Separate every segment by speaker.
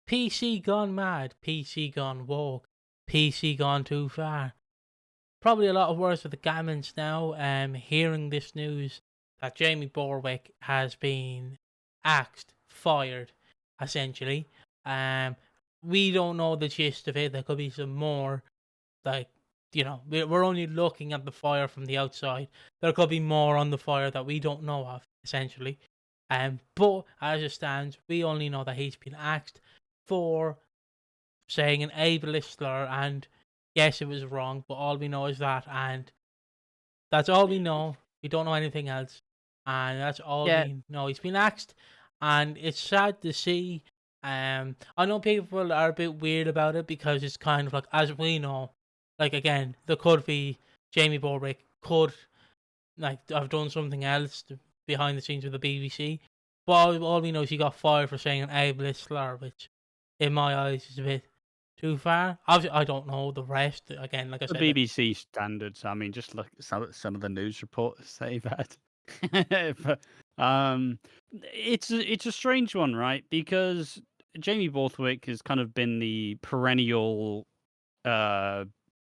Speaker 1: PC gone mad, PC gone woke, PC gone too far. Probably a lot of words with the gammons now. Hearing this news that Jamie Borthwick has been axed, fired, essentially. We don't know the gist of it. There could be some more, like, we're only looking at the fire from the outside. There could be more on the fire that we don't know of, essentially. But as it stands, we only know that he's been axed for saying an ableist slur, and yes, it was wrong, but all we know is that, and that's all we know. We don't know anything else, and that's all
Speaker 2: Yeah.
Speaker 1: we know. He's been axed, and it's sad to see. I know people are a bit weird about it because it's kind of like, as we know, like, again, there could be Jamie Borthwick could, like, have done something else behind the scenes with the BBC, but all we know is he got fired for saying an ableist slur, which, in my eyes, is a bit too far. Obviously, I don't know the rest. Again, like I
Speaker 2: The
Speaker 1: said,
Speaker 2: BBC standards. I mean, just look at some of the news reporters say that. But, it's a strange one, right? Because Jamie Borthwick has kind of been the perennial uh,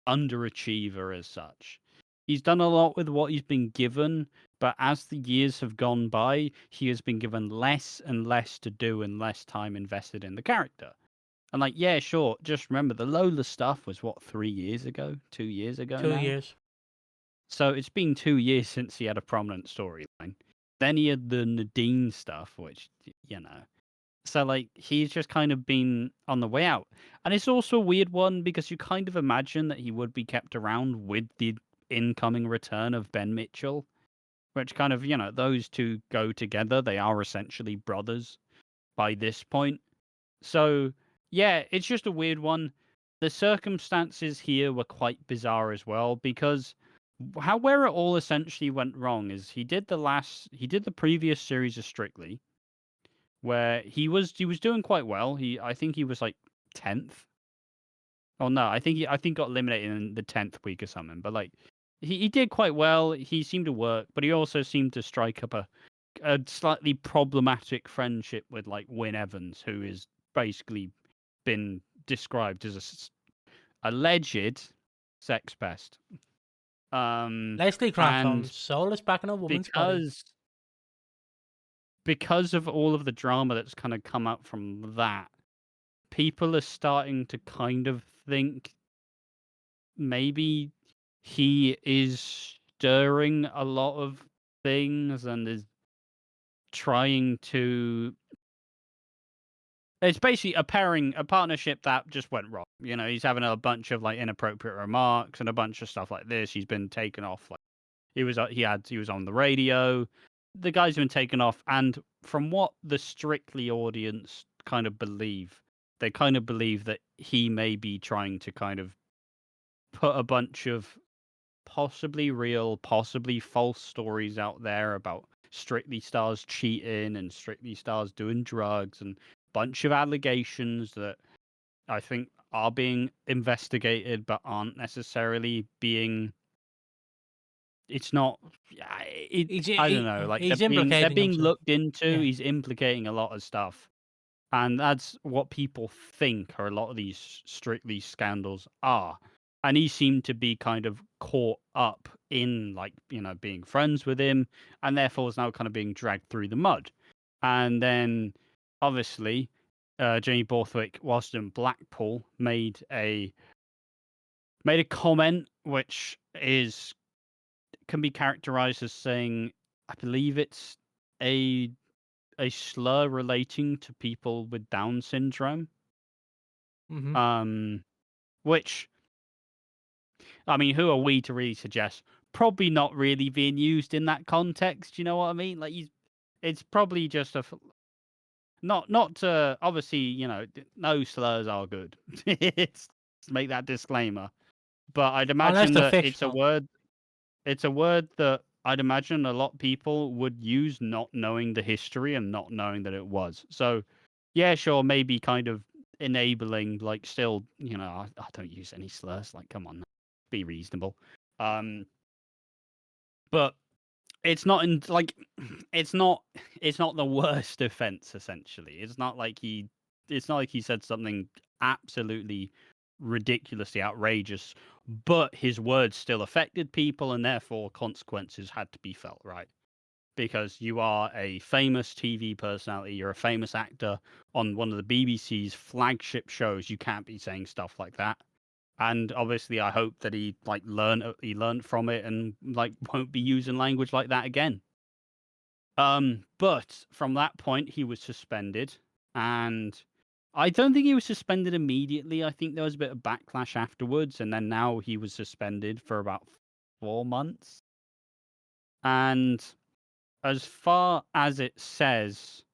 Speaker 2: underachiever as such. He's done a lot with what he's been given, but as the years have gone by, he has been given less and less to do and less time invested in the character. And like, yeah, sure. Just remember the Lola stuff was what, 3 years ago, 2 years ago
Speaker 1: 2 years.
Speaker 2: so it's been 2 years since he had a prominent storyline. Then he had the Nadine stuff, which, So, like, he's just kind of been on the way out. And it's also a weird one because you kind of imagine that he would be kept around with the incoming return of Ben Mitchell, which kind of, those two go together. They are essentially brothers by this point. So, yeah, it's just a weird one. The circumstances here were quite bizarre as well because where it all essentially went wrong is he did the previous series of Strictly where he was doing quite well. I think he was like 10th. Oh no, I think got eliminated in the 10th week or something. But like he did quite well. He seemed to work, but he also seemed to strike up a slightly problematic friendship with like Wyn Evans, who is basically been described as a alleged sex pest.
Speaker 1: Leslie Grant from
Speaker 2: And
Speaker 1: Soul is back in a woman's body.
Speaker 2: because of all of the drama that's kind of come out from that, people are starting to kind of think maybe he is stirring a lot of things and is trying to. It's basically a partnership that just went wrong. He's having a bunch of like inappropriate remarks and a bunch of stuff like this. He's been taken off. Like he was on the radio. The guy's been taken off, and from what the Strictly audience kind of believe, they kind of believe that he may be trying to kind of put a bunch of possibly real, possibly false stories out there about Strictly stars cheating and Strictly stars doing drugs and bunch of allegations that I think are being investigated but aren't necessarily being. It's not. I don't know. Like
Speaker 1: He's
Speaker 2: they're
Speaker 1: implicating
Speaker 2: being
Speaker 1: himself.
Speaker 2: looked into.
Speaker 1: Yeah.
Speaker 2: He's implicating a lot of stuff, and that's what people think are a lot of these Strictly scandals are. And he seemed to be kind of caught up in like being friends with him, and therefore is now kind of being dragged through the mud. And then obviously, Jamie Borthwick, whilst in Blackpool, made a comment which can be characterized as saying, I believe it's a slur relating to people with Down syndrome.
Speaker 1: Mm-hmm.
Speaker 2: Which, I mean, who are we to really suggest? Probably not really being used in that context. You know what I mean? Like, it's probably just not obviously, no slurs are good. It's make that disclaimer. But I'd
Speaker 1: Unless
Speaker 2: imagine
Speaker 1: they're
Speaker 2: that it's a
Speaker 1: fictional.
Speaker 2: word. It's a word that I'd imagine a lot of people would use not knowing the history and not knowing that it was. So, yeah, sure, maybe kind of enabling, like, still, I don't use any slurs. Like, come on, be reasonable. But it's not it's not the worst offense. Essentially, it's not like he it's not like he said something absolutely ridiculously outrageous, but his words still affected people, and therefore consequences had to be felt, right? Because you are a famous TV personality, you're a famous actor on one of the BBC's flagship shows. You can't be saying stuff like that. And obviously, I hope that he learned from it and like won't be using language like that again. But from that point, he was suspended, and I don't think he was suspended immediately. I think there was a bit of backlash afterwards, and then now he was suspended for about 4 months. And as far as it says,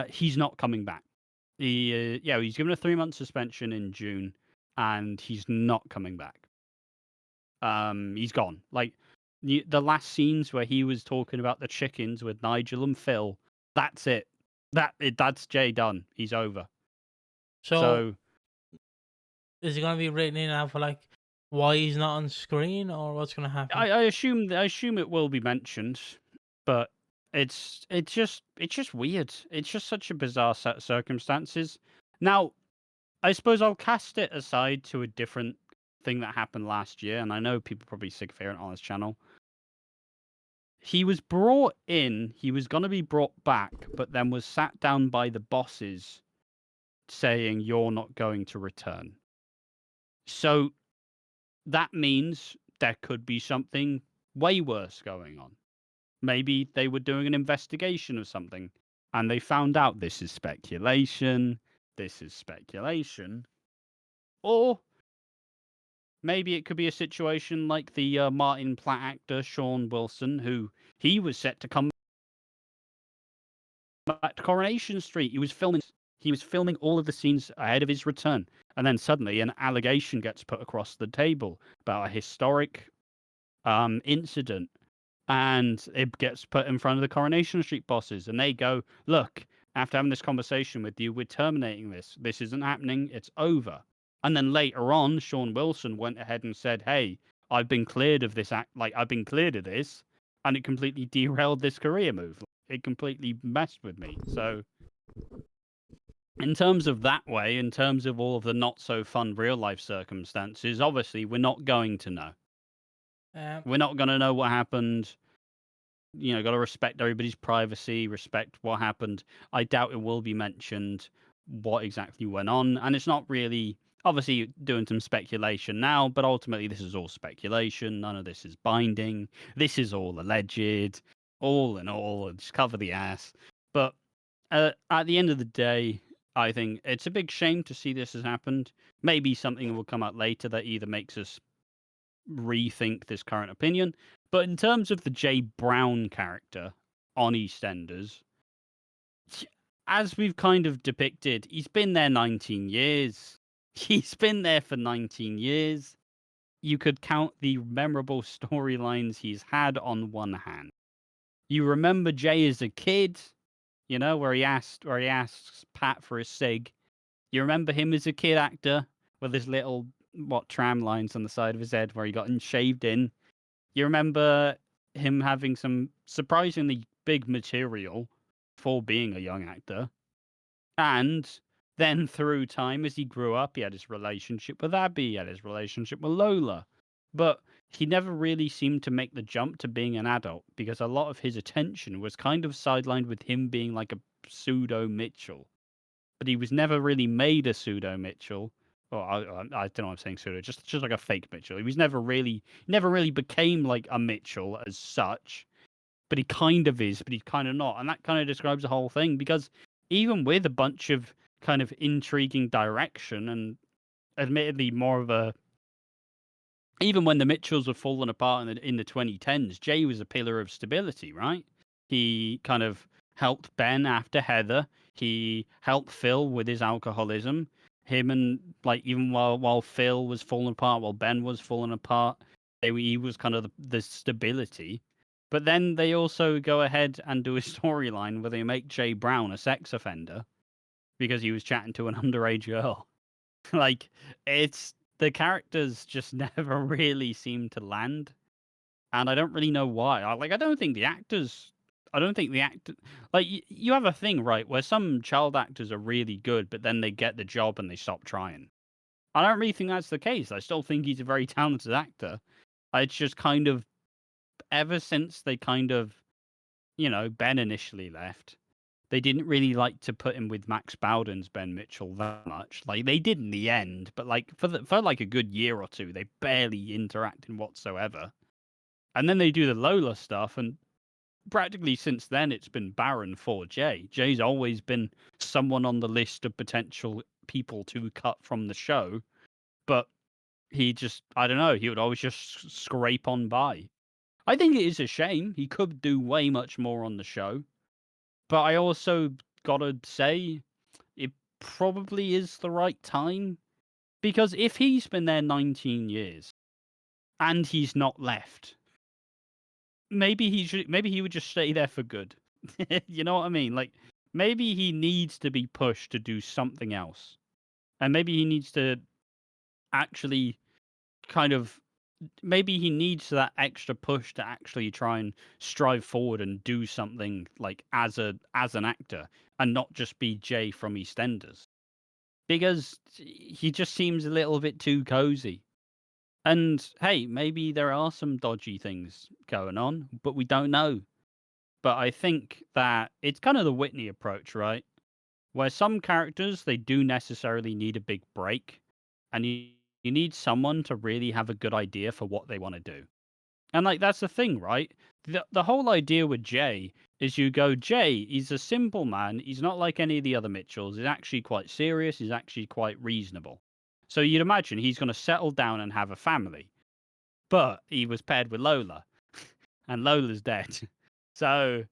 Speaker 2: he's not coming back. He's given a 3-month suspension in June, and he's not coming back. He's gone. Like the last scenes where he was talking about the chickens with Nigel and Phil. That's it. That's Jay done. He's over.
Speaker 1: So is it going to be written in now for like why he's not on screen, or what's going to happen?
Speaker 2: I assume it will be mentioned, but it's just weird. It's just such a bizarre set of circumstances. Now, I suppose I'll cast it aside to a different thing that happened last year, and I know people are probably sick of hearing it on this channel. He was brought in, he was going to be brought back, but then was sat down by the bosses saying, "You're not going to return." So that means there could be something way worse going on. Maybe they were doing an investigation of something and they found out this is speculation, or maybe it could be a situation like the Martin Platt actor Sean Wilson, who he was set to come back to Coronation Street. He was filming all of the scenes ahead of his return, and then suddenly an allegation gets put across the table about a historic incident, and it gets put in front of the Coronation Street bosses, and they go, "Look, after having this conversation with you, we're terminating this. This isn't happening. It's over." And then later on, Sean Wilson went ahead and said, "Hey, I've been cleared of this act. Like, I've been cleared of this," and it completely derailed this career move. It completely messed with me. So, in terms of that way, in terms of all of the not so fun real life circumstances, obviously we're not going to know. We're not going to know what happened. You know, got to respect everybody's privacy, respect what happened. I doubt it will be mentioned what exactly went on. And it's not really, obviously, doing some speculation now, but ultimately, this is all speculation. None of this is binding. This is all alleged. All in all, just cover the ass. But at the end of the day, I think it's a big shame to see this has happened. Maybe something will come out later that either makes us rethink this current opinion. But in terms of the Jay Brown character on EastEnders, as we've kind of depicted, he's been there 19 years. He's been there for 19 years. You could count the memorable storylines he's had on one hand. You remember Jay as a kid, you know, where he asks Pat for a cig. You remember him as a kid actor with his little tram lines on the side of his head where he got shaved in. You remember him having some surprisingly big material for being a young actor. And then through time, as he grew up, he had his relationship with Abby, he had his relationship with Lola. But he never really seemed to make the jump to being an adult because a lot of his attention was kind of sidelined with him being like a pseudo Mitchell. But he was never really made a pseudo Mitchell. Well, I don't know what I'm saying pseudo, just like a fake Mitchell. He was never really became like a Mitchell as such, but he kind of is, but he's kind of not. And that kind of describes the whole thing because even with a bunch of kind of intriguing direction and admittedly more of a, even when the Mitchells were falling apart in the 2010s, Jay was a pillar of stability, right? He kind of helped Ben after Heather. He helped Phil with his alcoholism. Him and like even while Phil was falling apart, while Ben was falling apart, he was kind of the stability. But then they also go ahead and do a storyline where they make Jay Brown a sex offender because he was chatting to an underage girl. Like it's the characters just never really seem to land, and I don't really know why. I don't think the actors I don't think the actor, like you have a thing, right, where some child actors are really good, but then they get the job and they stop trying. I don't really think that's the case. I still think he's a very talented actor. It's just kind of ever since they kind of, Ben initially left, they didn't really like to put him with Max Bowden's Ben Mitchell that much. Like they did in the end, but like for like a good year or two, they barely interacted whatsoever. And then they do the Lola stuff, and practically since then it's been barren for Jay. Jay's always been someone on the list of potential people to cut from the show, but he just, I don't know, he would always just scrape on by. I think it is a shame. He could do way much more on the show. But I also gotta say, it probably is the right time. Because if he's been there 19 years and he's not left, maybe he would just stay there for good. You know what I mean? Like maybe he needs to be pushed to do something else. And maybe he needs to actually kind of maybe he needs that extra push to actually try and strive forward and do something like as an actor and not just be Jay from EastEnders, because he just seems a little bit too cozy. And hey, maybe there are some dodgy things going on, but we don't know. But I think that it's kind of the Whitney approach, right? Where some characters they do necessarily need a big break, and you need someone to really have a good idea for what they want to do. And like that's the thing, right? The whole idea with Jay is you go, Jay, he's a simple man. He's not like any of the other Mitchells. He's actually quite serious. He's actually quite reasonable. So you'd imagine he's going to settle down and have a family. But he was paired with Lola, and Lola's dead. So,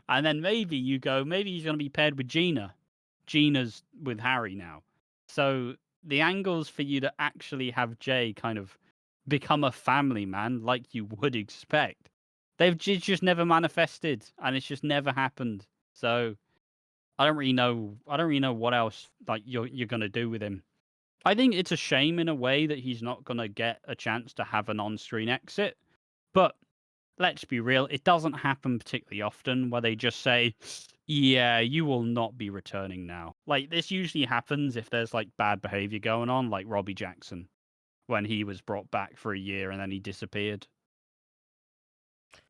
Speaker 2: and then maybe you go, maybe he's going to be paired with Gina. Gina's with Harry now. So the angles for you to actually have Jay kind of become a family man like you would expect, they've just never manifested, and it's just never happened. So I don't really know what else like you're gonna do with him. I think it's a shame in a way that he's not gonna get a chance to have an on-screen exit, but let's be real, it doesn't happen particularly often where they just say, yeah, you will not be returning now. Like this usually happens if there's like bad behavior going on, like Robbie Jackson when he was brought back for a year and then he disappeared.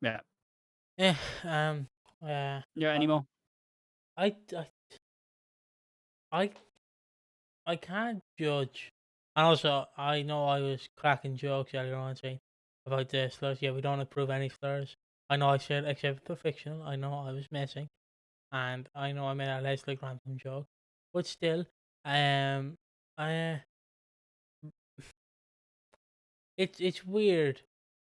Speaker 2: Yeah.
Speaker 1: Yeah. Yeah.
Speaker 2: Yeah. Anymore?
Speaker 1: I, I, I, I can't judge. And also, I know I was cracking jokes earlier on saying about the slurs. Yeah, we don't approve any slurs. I know I said except for fictional. I know I was messing, and I know I made a Leslie Grantham joke, but still, I it's weird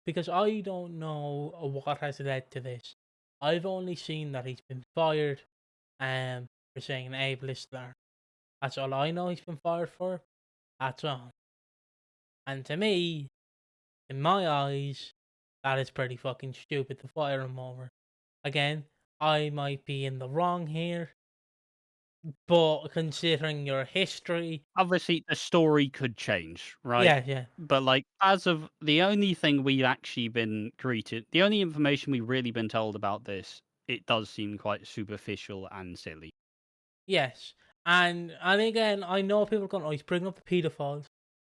Speaker 1: because I don't know what has led to this. I've only seen that he's been fired, for saying an ableist slur. That's all I know. He's been fired for. That's all. And to me, in my eyes, that is pretty fucking stupid to fire him over. Again, I might be in the wrong here, but considering your history,
Speaker 2: Obviously, the story could change, right?
Speaker 1: yeah, yeah,
Speaker 2: But like, as of the only thing we've actually been greeted, the only information we've really been told about this, it does seem quite superficial and silly.
Speaker 1: yes. And again, I know people are going, oh, he's bringing up the paedophiles.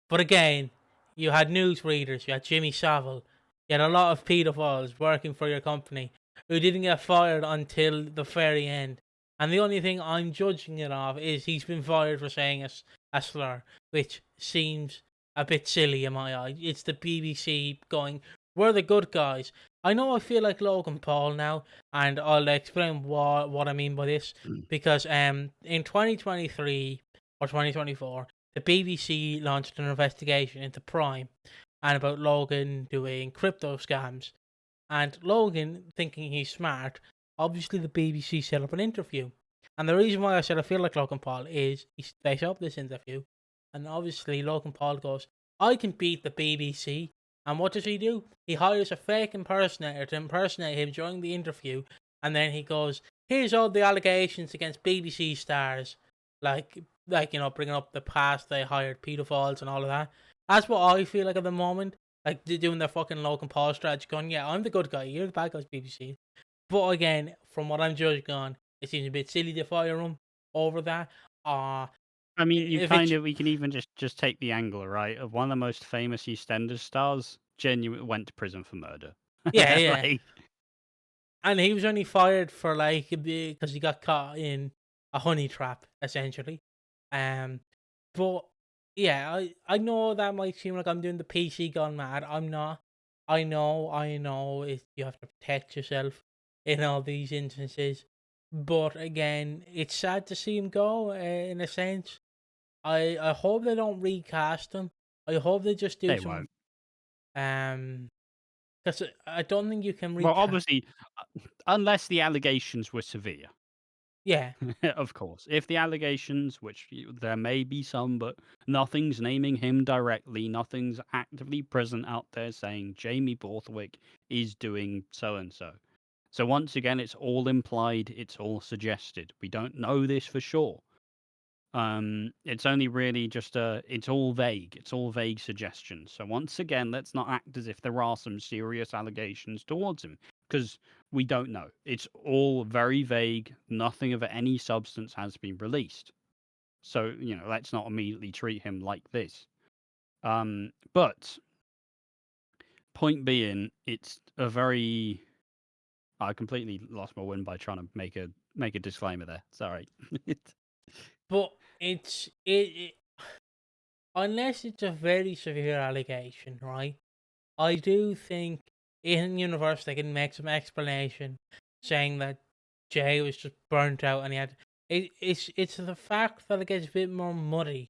Speaker 1: But again, you had news readers, you had Jimmy Savile, you had a lot of paedophiles working for your company who didn't get fired until the very end. And the only thing I'm judging it of is he's been fired for saying a slur, which seems a bit silly in my eye. It's the BBC going, we're the good guys. I know I feel like Logan Paul now, and I'll explain what I mean by this. Because in 2023 or 2024, the BBC launched an investigation into Prime and about Logan doing crypto scams. And Logan, thinking he's smart, obviously the BBC set up an interview. And the reason why I said I feel like Logan Paul is they set up this interview, and obviously Logan Paul goes, I can beat the BBC. And what does he do? He hires a fake impersonator to impersonate him during the interview, and then he goes, here's all the allegations against BBC stars. Like bringing up the past they hired pedophiles and all of that. That's what I feel like at the moment. Like, they're doing their fucking Logan Paul strategy, going, yeah, I'm the good guy, you're the bad guys, BBC. But again, from what I'm judging on, it seems a bit silly to fire him over that.
Speaker 2: I mean,
Speaker 1: If it's
Speaker 2: we can even just take the angle, right, of one of the most famous EastEnders stars genuinely went to prison for murder.
Speaker 1: yeah, yeah,
Speaker 2: Like,
Speaker 1: and he was only fired for like because he got caught in a honey trap, essentially. Um, but yeah, I know that might seem like I'm doing the PC gone mad. I'm not. I know. You have to protect yourself in all these instances. But again, it's sad to see him go. In a sense, I hope they don't recast him. I hope they just do
Speaker 2: they
Speaker 1: some.
Speaker 2: won't.
Speaker 1: Because I don't think you can
Speaker 2: Well,
Speaker 1: recast.
Speaker 2: obviously, unless the allegations were severe.
Speaker 1: Yeah,
Speaker 2: Of course. If the allegations, which there may be some, but nothing's naming him directly, nothing's actively present out there saying Jamie Borthwick is doing so and so. So once again, it's all implied, it's all suggested. We don't know this for sure. It's only really just it's all vague. It's all vague suggestions. So once again, let's not act as if there are some serious allegations towards him, because we don't know. It's all very vague. Nothing of any substance has been released. So, let's not immediately treat him like this. But point being, it's a very I completely lost my wind by trying to make a disclaimer there. Sorry.
Speaker 1: but it unless it's a very severe allegation, right? I do think in universe they can make some explanation saying that Jay was just burnt out and he had it's the fact that it gets a bit more muddy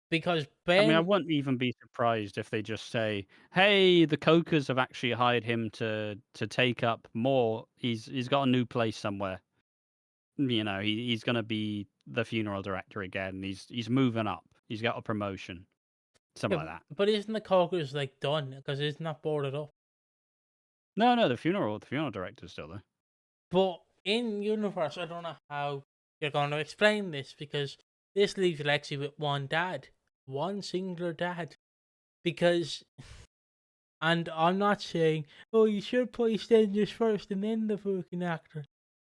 Speaker 1: because
Speaker 2: I mean, I
Speaker 1: Ben
Speaker 2: wouldn't even be surprised if they just say, "Hey, the Cokers have actually hired him to take up more. He's got a new place somewhere. He's gonna be the funeral director again. He's moving up. He's got a promotion, something
Speaker 1: yeah,
Speaker 2: like that."
Speaker 1: but isn't the Cokers like done because it's not boarded up?
Speaker 2: No, no, the funeral director's still there.
Speaker 1: But in universe, I don't know how you're going to explain this because this leaves Lexi with one dad, one singular dad. Because, and I'm not saying, oh, you should put EastEnders first and then the fucking actor.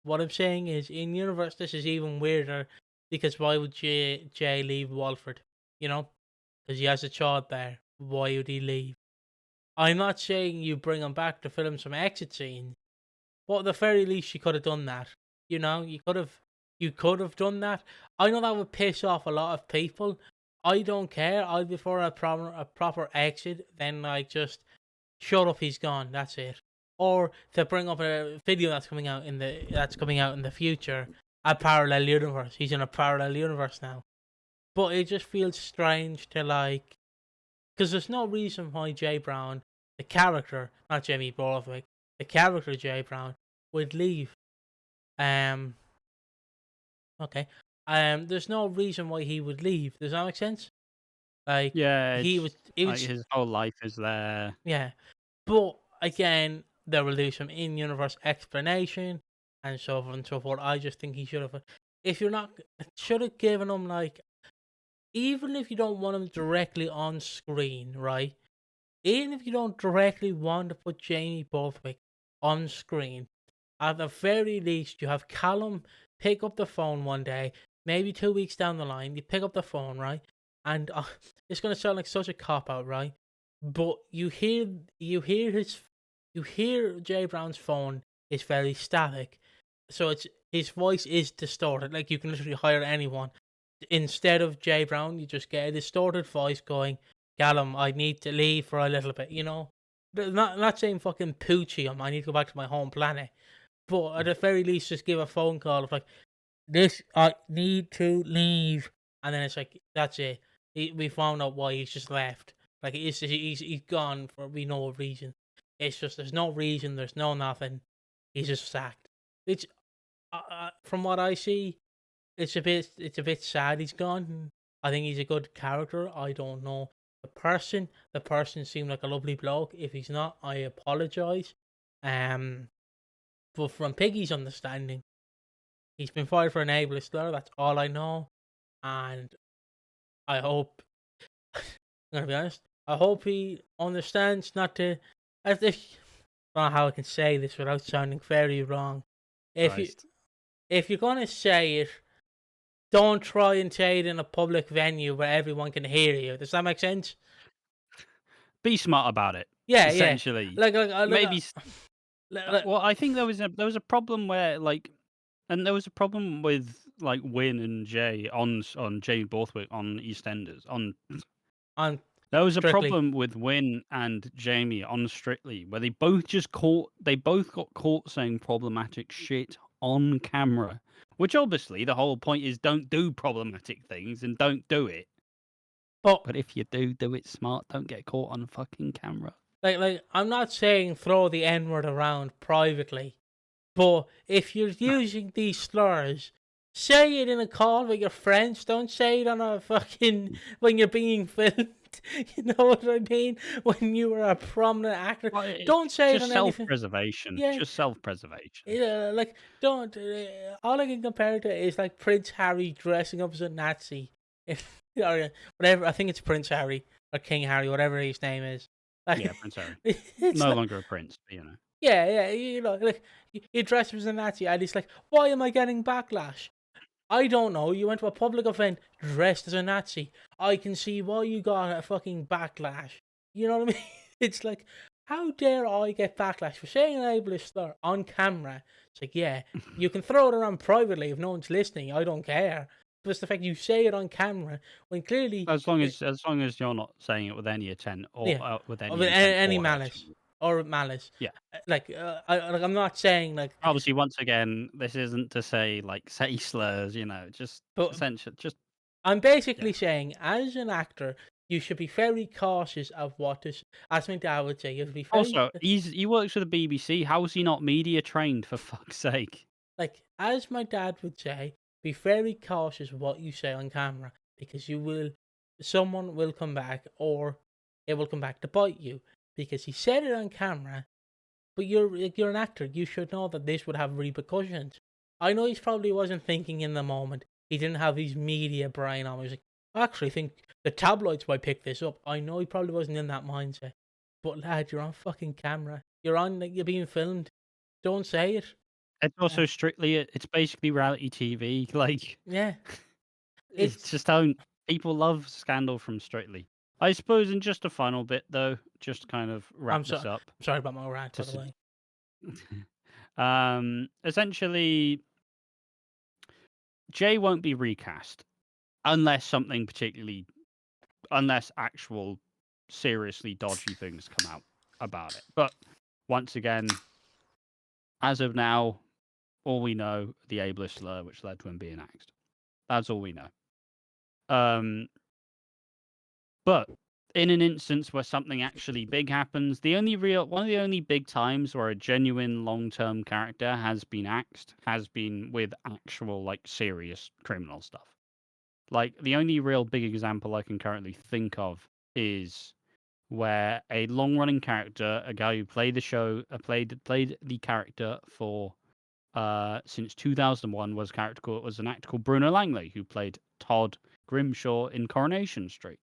Speaker 1: What I'm saying is, in universe, this is even weirder because why would Jay leave Walford? You know, because he has a child there. Why would he leave? I'm not saying you bring him back to film some exit scenes. But at the very least, you could have done that. You could have done that. I know that would piss off a lot of people. I don't care. I'd prefer a proper exit than like just shut up. He's gone. That's it. Or to bring up a video that's coming out in the future, a parallel universe. He's in a parallel universe now. But it just feels strange to like, because there's no reason why Jay Brown, the character, not Jamie Borthwick, the character Jay Brown, would leave. Um, okay. There's no reason why he would leave. Does that make sense? Like
Speaker 2: Yeah,
Speaker 1: he was,
Speaker 2: it's
Speaker 1: it
Speaker 2: like
Speaker 1: was,
Speaker 2: his whole life is there.
Speaker 1: yeah. But again, there will do some in-universe explanation and so on and so forth. I just think he should have. If you're not, should have given him like, even if you don't want him directly on screen, right? Even if you don't directly want to put Jamie Borthwick on screen, at the very least, you have Callum pick up the phone one day, maybe 2 weeks down the line, you pick up the phone, right? And it's gonna sound like such a cop out, right? But you hear Jay Brown's phone is very static, so it's his voice is distorted. Like you can literally hire anyone. Instead of Jay Brown, you just get a distorted voice going, Callum, I need to leave for a little bit, you know? Not saying fucking poochie him, I need to go back to my home planet. But at the very least, just give a phone call of like, this, I need to leave. And then it's like, that's it. We found out why he's just left. Like, he's gone for we know a reason. It's just, there's no reason, there's no nothing. He's just sacked. It's, from what I see, it's a bit sad he's gone. I think he's a good character. I don't know the person seemed like a lovely bloke. If he's not, I apologize. Um, but from Piggy's understanding, he's been fired for an ableist slur. That's all I know, and I hope. I'm gonna be honest. I hope he understands not to. As if I don't know how I can say this without sounding very wrong. if you
Speaker 2: Christ.
Speaker 1: if you're gonna say it, don't try and say it in a public venue where everyone can hear you. Does that make sense?
Speaker 2: Be smart about it.
Speaker 1: Yeah, yeah.
Speaker 2: Essentially,
Speaker 1: Like,
Speaker 2: maybe.
Speaker 1: like,
Speaker 2: Well, I think there was a problem where and there was a problem with like Win and Jay on Jamie Borthwick on EastEnders on.
Speaker 1: on
Speaker 2: There was a
Speaker 1: Strictly.
Speaker 2: problem with Win and Jamie on Strictly where they both got caught saying problematic shit on camera. Which obviously the whole point is don't do problematic things and don't do it.
Speaker 1: But
Speaker 2: But if you do it smart. Don't get caught on fucking camera.
Speaker 1: like, I'm not saying throw the N word around privately, but if you're
Speaker 2: No.
Speaker 1: using these slurs, say it in a call with your friends. Don't say it on a fucking when you're being filmed. You know what I mean? When you were a prominent actor,
Speaker 2: Well,
Speaker 1: don't say it
Speaker 2: just
Speaker 1: on anything.
Speaker 2: self-preservation.
Speaker 1: Yeah,
Speaker 2: Just self-preservation.
Speaker 1: yeah, like don't. All I can compare it to is like Prince Harry dressing up as a Nazi, if or whatever. I think it's Prince Harry or King Harry, whatever his name is.
Speaker 2: Yeah,
Speaker 1: Like,
Speaker 2: Prince Harry.
Speaker 1: it's
Speaker 2: No
Speaker 1: like,
Speaker 2: longer a prince, but,
Speaker 1: yeah, yeah, you know, like you dress up as a Nazi, and it's like, why am I getting backlash? I don't know. You went to a public event dressed as a Nazi. I can see why you got a fucking backlash. You know what I mean? It's like, how dare I get backlash for saying an ableist slur on camera? It's like, yeah, you can throw it around privately if no one's listening. I don't care. But it's the fact you say it on camera when clearly,
Speaker 2: As long as you're not saying it with any intent or
Speaker 1: yeah,
Speaker 2: with
Speaker 1: of
Speaker 2: any intent
Speaker 1: any
Speaker 2: or
Speaker 1: malice
Speaker 2: hurting.
Speaker 1: or malice.
Speaker 2: Yeah.
Speaker 1: I'm not saying like,
Speaker 2: Obviously, once again, this isn't to say say slurs. Just
Speaker 1: but
Speaker 2: essential. Just
Speaker 1: I'm
Speaker 2: yeah.
Speaker 1: basically saying, as an actor, you should be very cautious of what to. As my dad would say, you should be very
Speaker 2: Also, he works for the BBC. How is he not media trained? For fuck's sake.
Speaker 1: like, as my dad would say, be very cautious of what you say on camera because someone will come back or it will come back to bite you because he said it on camera. But you're an actor. You should know that this would have repercussions. I know he probably wasn't thinking in the moment. He didn't have his media brain on. He was like, I actually think the tabloids might pick this up. I know he probably wasn't in that mindset. But lad, you're on fucking camera. You're being filmed. Don't say it.
Speaker 2: It's
Speaker 1: Uh,
Speaker 2: also strictly. It's basically reality TV. Like
Speaker 1: yeah,
Speaker 2: it's
Speaker 1: it's.
Speaker 2: just how people love scandal from Strictly. I suppose in just a final bit though, just to kind of wrap
Speaker 1: I'm
Speaker 2: this
Speaker 1: sorry.
Speaker 2: up.
Speaker 1: I'm sorry about my rant,
Speaker 2: To
Speaker 1: by the way.
Speaker 2: essentially, Jay won't be recast unless unless actual seriously dodgy things come out about it. But once again, as of now, all we know the ableist slur which led to him being axed. That's all we know. But in an instance where something actually big happens, one of the only big times where a genuine long-term character has been axed has been with actual serious criminal stuff. Like the only real big example I can currently think of is where a long-running character, a guy who played the show, played the character for since 2001 was an actor called Bruno Langley who played Todd Grimshaw in Coronation Street.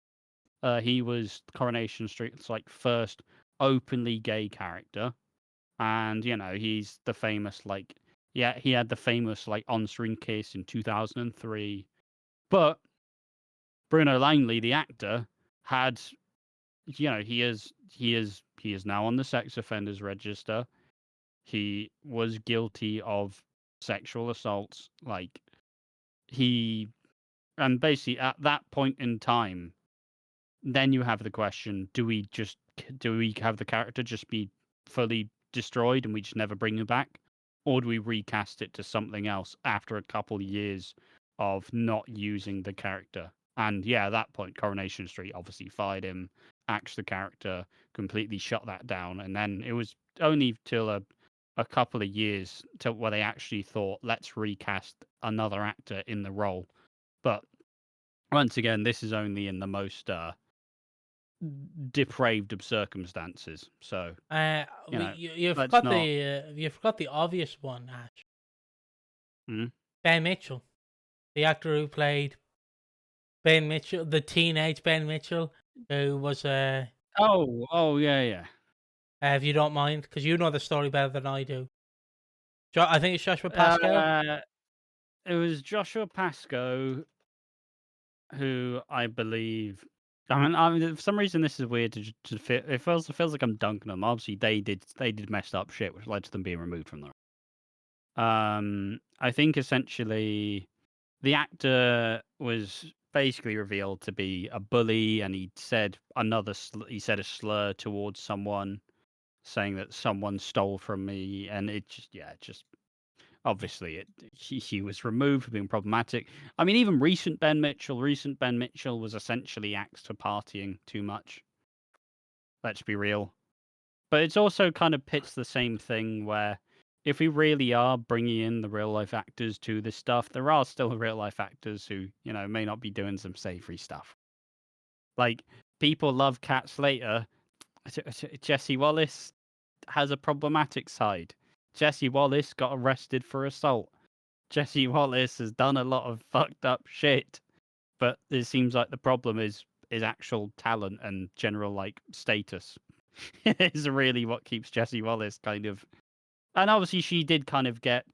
Speaker 2: He was Coronation Street's first openly gay character, and he's the famous he had the famous on-screen kiss in 2003. But Bruno Langley, the actor, had he is now on the sex offenders register. He was guilty of sexual assaults. And basically at that point in time, then you have the question: do we have the character just be fully destroyed and we just never bring him back, or do we recast it to something else after a couple of years of not using the character? And yeah, at that point, Coronation Street obviously fired him, axed the character, completely shut that down, and then it was only till a couple of years till where they actually thought, let's recast another actor in the role. But once again, this is only in the most depraved of circumstances. So
Speaker 1: You
Speaker 2: let's
Speaker 1: forgot
Speaker 2: not.
Speaker 1: the obvious one, Ash.
Speaker 2: Mhm.
Speaker 1: Ben Mitchell, the actor who played Ben Mitchell, the teenage Ben Mitchell, who was
Speaker 2: Oh, yeah, yeah.
Speaker 1: if you don't mind, because you know the story better than I do. I think it's Joshua Pascal.
Speaker 2: It was Joshua Pasco, who I believe. I mean, for some reason this is weird to fit. It feels like I'm dunking them. Obviously, they did messed up shit, which led to them being removed from the. I think essentially the actor was basically revealed to be a bully, and he said he said a slur towards someone, saying that someone stole from me, and it just obviously he was removed for being problematic. I mean, even recent Ben Mitchell was essentially axed for partying too much. Let's be real. But it's also kind of pits the same thing where if we really are bringing in the real life actors to this stuff, there are still real life actors who, may not be doing some savory stuff. Like, people love Cat Slater. Jesse Wallace has a problematic side. Jesse Wallace got arrested for assault. Jesse Wallace has done a lot of fucked up shit. But it seems like the problem is actual talent and general like status. Is really what keeps Jesse Wallace kind of. And obviously, she did kind of get.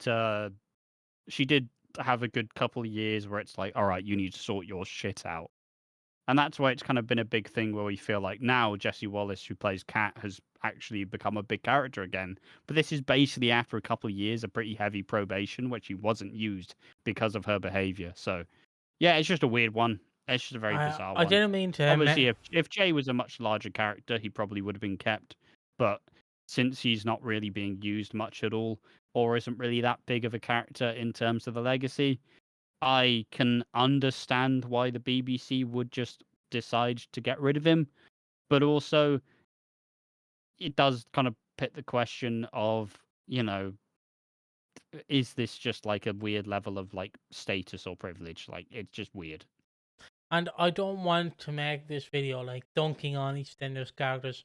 Speaker 2: She did have a good couple of years where it's like, all right, you need to sort your shit out. And that's why it's kind of been a big thing where we feel like now Jesse Wallace, who plays Cat, has actually become a big character again. But this is basically after a couple of years of pretty heavy probation, which he wasn't used because of her behavior. So, yeah, it's just a weird one. It's just a very bizarre
Speaker 1: I
Speaker 2: one.
Speaker 1: didn't mean to.
Speaker 2: Obviously, if Jay was a much larger character, he probably would have been kept. But since he's not really being used much at all, or isn't really that big of a character in terms of the legacy, I can understand why the BBC would just decide to get rid of him. But also, it does kind of pit the question of, is this just like a weird level of like status or privilege? Like, it's just weird.
Speaker 1: And I don't want to make this video like dunking on EastEnders characters,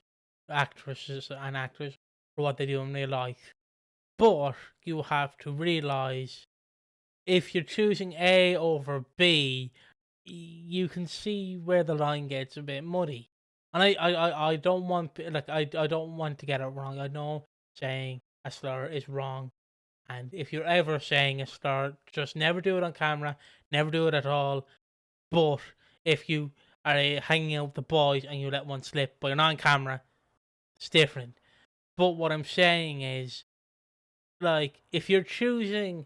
Speaker 1: actresses, and actors for what they do in real life. But you have to realize if you're choosing A over B, you can see where the line gets a bit muddy. And I don't want I don't want to get it wrong. I know saying a slur is wrong, and if you're ever saying a slur, just never do it on camera, never do it at all. But if you are hanging out with the boys and you let one slip, but you're not on camera, it's different. But what I'm saying is, like, if you're choosing,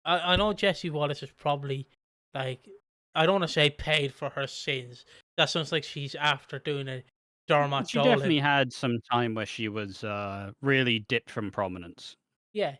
Speaker 1: I know Jessie Wallace is probably, like, I don't want to say paid for her sins. That sounds like she's after doing a Dermot
Speaker 2: She
Speaker 1: Dolan.
Speaker 2: definitely had some time where she was really dipped from prominence.
Speaker 1: Yeah,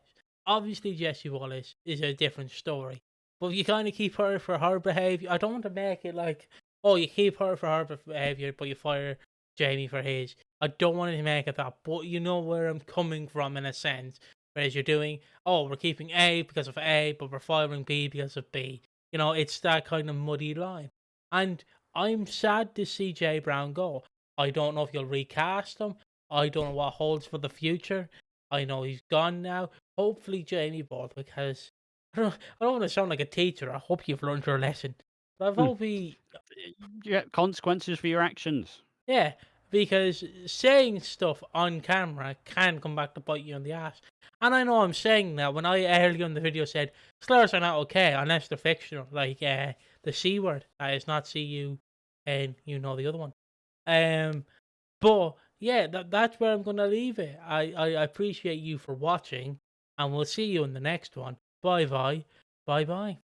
Speaker 1: obviously Jessie Wallace is a different story. But if you kind of keep her for her behaviour, I don't want to make it like, oh, you keep her for her behaviour, but you fire Jamie for his. I don't want to make it that, but you know where I'm coming from in a sense. Whereas you're doing, oh, we're keeping A because of A, but we're firing B because of B. It's that kind of muddy line. And I'm sad to see Jay Brown go. I don't know if you'll recast him. I don't know what holds for the future. I know he's gone now. Hopefully, Jamie Borthwick has. I don't want to sound like a teacher. I hope you've learned your lesson. But I hope he.
Speaker 2: Yeah, consequences for your actions.
Speaker 1: Yeah, because saying stuff on camera can come back to bite you in the ass. And I know I'm saying that when I earlier in the video said slurs are not okay unless they're fictional, like the C word. That is not CU, and you know the other one. But yeah, that's where I'm gonna leave it. I appreciate you for watching, and we'll see you in the next one. Bye bye. Bye bye.